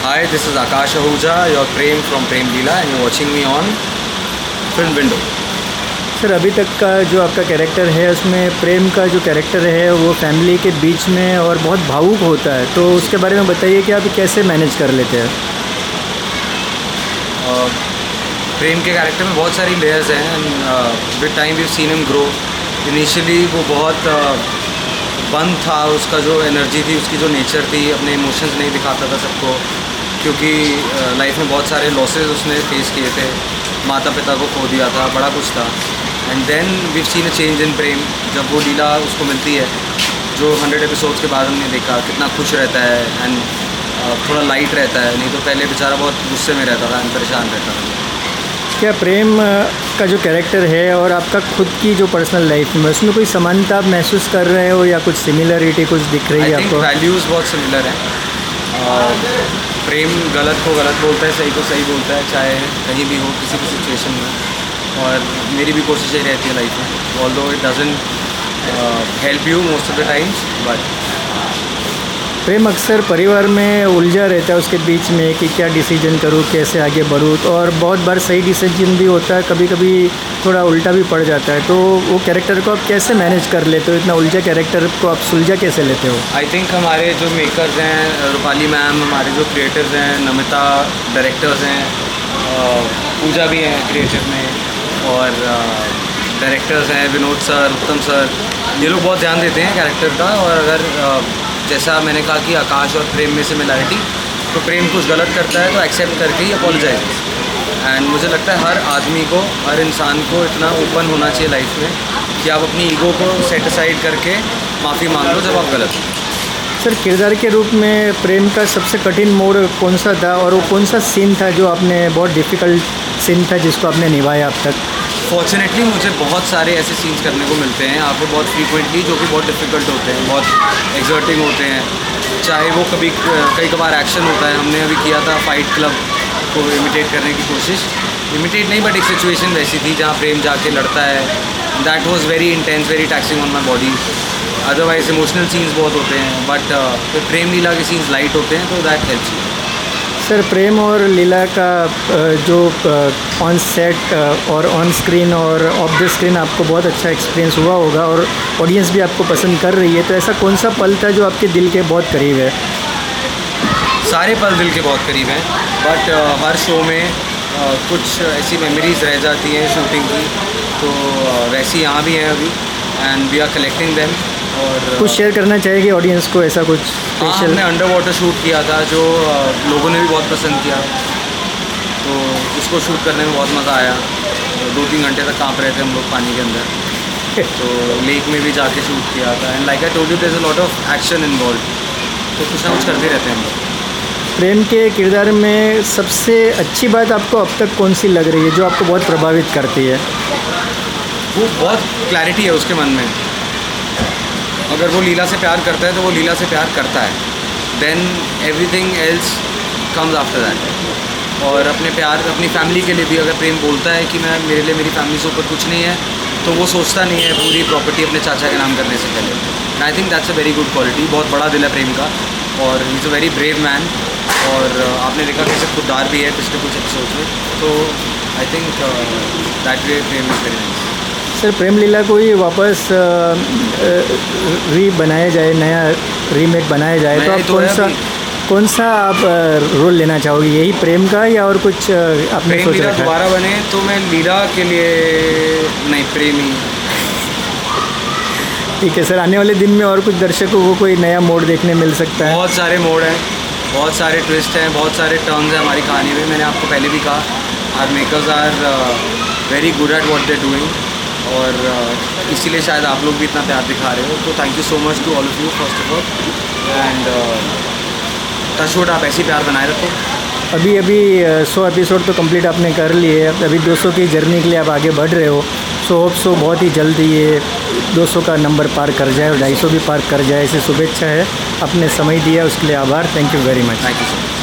Hi, this is Akash Ahuja, your Prem from Prem Leela, and you're watching me on Film Window. Sir अभी तक का जो आपका character है उसमें प्रेम का जो कैरेक्टर है वो फैमिली के बीच में और बहुत भावुक होता है, तो उसके बारे में बताइए कि आप कैसे मैनेज कर लेते हैं। प्रेम के कैरेक्टर में बहुत सारी लेयर्स हैं and with time we seen him grow. Initially वो बहुत बंद था, उसका जो एनर्जी थी, उसकी जो नेचर थी, अपने इमोशंस नहीं दिखाता था सबको, क्योंकि लाइफ में बहुत सारे लॉसेस उसने फेस किए थे, माता पिता को खो दिया था, बड़ा कुछ था। And then we seen a change in Prem. जब वो लीला उसको मिलती है, जो 100 एपिसोड्स के बाद हमने देखा कितना खुश रहता है एंड थोड़ा लाइट रहता है, नहीं तो पहले बेचारा बहुत गुस्से में रहता था, परेशान रहता था। क्या प्रेम का जो कैरेक्टर है और आपका खुद की जो पर्सनल लाइफ में उसमें कोई समानता आप महसूस कर रहे हो या कुछ सिमिलरिटी कुछ दिख रही है आपको? वैल्यूज़ बहुत सिमिलर हैं। प्रेम गलत को गलत बोलता है, सही को सही बोलता है, चाहे कहीं भी हो, किसी भी सिचुएशन में। और मेरी भी कोशिश यही रहती है लाइफ में, although it doesn't help you most of the times, but Prem अक्सर परिवार में उलझा रहता है उसके बीच में कि क्या डिसीजन करूँ, कैसे आगे बढ़ूँ, तो और बहुत बार सही डिसीजन भी होता है, कभी कभी थोड़ा उल्टा भी पड़ जाता है। तो वो कैरेक्टर को आप कैसे मैनेज कर लेते हो? इतना उलझा कैरेक्टर को आप सुलझा कैसे लेते हो? आई थिंक हमारे जो मेकर्स हैं, रूपाली मैम, हमारे जो क्रिएटर्स हैं, नमिता डायरेक्टर्स हैं, पूजा भी हैं क्रिएटिव में, और डायरेक्टर्स हैं विनोद सर, उत्तम सर, ये लोग बहुत ध्यान देते हैं कैरेक्टर का। और अगर जैसा मैंने कहा कि आकाश और प्रेम में सिमिलरिटी, तो प्रेम कुछ गलत करता है तो एक्सेप्ट करके ही अपोलोजाइज। एंड मुझे लगता है हर आदमी को, हर इंसान को इतना ओपन होना चाहिए लाइफ में कि आप अपनी ईगो को सेट असाइड करके माफ़ी मांग लो जब आप गलत हो। सर किरदार के रूप में प्रेम का सबसे कठिन मोड़ कौन सा था और वो कौन सा सीन था जो आपने बहुत डिफ़िकल्ट सीन था जिसको आपने निभाया अब तक? फॉर्चुनेटली मुझे बहुत सारे ऐसे सीन्स करने को मिलते हैं यहाँ पे बहुत फ्रीक्वेंटली, जो कि बहुत डिफ़िकल्ट होते हैं, बहुत एक्सर्टिंग होते हैं। चाहे वो कई कबार एक्शन होता है, हमने अभी किया था फाइट क्लब को इमिटेट करने की कोशिश, इमिटेट नहीं बट एक सिचुएशन वैसी थी जहाँ प्रेम जाके लड़ता है। That was very intense, very taxing on my body. Otherwise emotional scenes बहुत होते हैं, बट तो प्रेम लीला के सीन्स लाइट होते हैं, तो दैट हेल्प्स यू। सर प्रेम और लीला का जो ऑन सेट और ऑन स्क्रीन और ऑफ द स्क्रीन आपको बहुत अच्छा एक्सपीरियंस हुआ होगा और ऑडियंस भी आपको पसंद कर रही है, तो ऐसा कौन सा पल था जो आपके दिल के बहुत करीब है? सारे पल दिल के बहुत करीब हैं, बट हर शो में कुछ ऐसी मेमोरीज रह जाती हैं शूटिंग की, तो वैसी यहाँ भी हैं अभी, and we are collecting them. और कुछ शेयर करना चाहेगी ऑडियंस को, ऐसा कुछ स्पेशल? हमने अंडर वाटर शूट किया था जो लोगों ने भी बहुत पसंद किया, तो उसको शूट करने में बहुत मज़ा आया। 2-3 घंटे तक काँप रहे थे हम लोग पानी के अंदर, तो लेक में भी जाके शूट किया था। And like I told you, there is a lot of action involve, तो कुछ ना कुछ करते रहते हैं हम लोग। प्रेम के किरदार में सबसे अच्छी बात आपको अब तक कौन सी लग रही है जो आपको बहुत प्रभावित करती है? वो बहुत क्लैरिटी है उसके मन में। अगर वो लीला से प्यार करता है तो वो लीला से प्यार करता है, then everything else comes after that. और अपने प्यार, अपनी फैमिली के लिए भी अगर प्रेम बोलता है कि मैं, मेरे लिए मेरी फैमिली से ऊपर कुछ नहीं है, तो वो सोचता नहीं है पूरी प्रॉपर्टी अपने चाचा के नाम करने से पहले। And I think that's a very good quality. बहुत बड़ा दिल है प्रेम का, और he is a very brave man. और आपने देखा कैसे खुददार भी है पिछले कुछ एपिसोड में, तो I think that way Prem is very nice. Sir Prem Leela को ही वापस बनाया जाए, नया रीमेक बनाया जाए, तो आप कौन सा आप रोल लेना चाहोगे? यही प्रेम का या और कुछ आपने प्रेम सोच लीला रखा है? दोबारा बने तो मैं लीला के लिए नहीं, प्रेम ही। ठीक है सर, आने वाले दिन में और कुछ दर्शकों को कोई नया मोड़ देखने मिल सकता है? बहुत सारे मोड़ हैं, बहुत सारे ट्विस्ट हैं, बहुत सारे टर्न्स हैं हमारी कहानी में। मैंने आपको पहले भी कहा, our makers are very good at what they are doing, और इसीलिए शायद आप लोग भी इतना प्यार दिखा रहे हो। तो thank you so much to all of you first of all, and touchwood आप ऐसे ही प्यार बनाए रखो। अभी 100 एपिसोड तो कंप्लीट आपने कर लिए, अभी 200 की जर्नी के लिए आप आगे बढ़ रहे हो। सो होप सो बहुत ही जल्द ये 200 का नंबर पार कर जाए और 250 भी पार कर जाए, ऐसी शुभेच्छा है। आपने समय दिया उसके लिए आभार। Thank you very much. Thank you so much.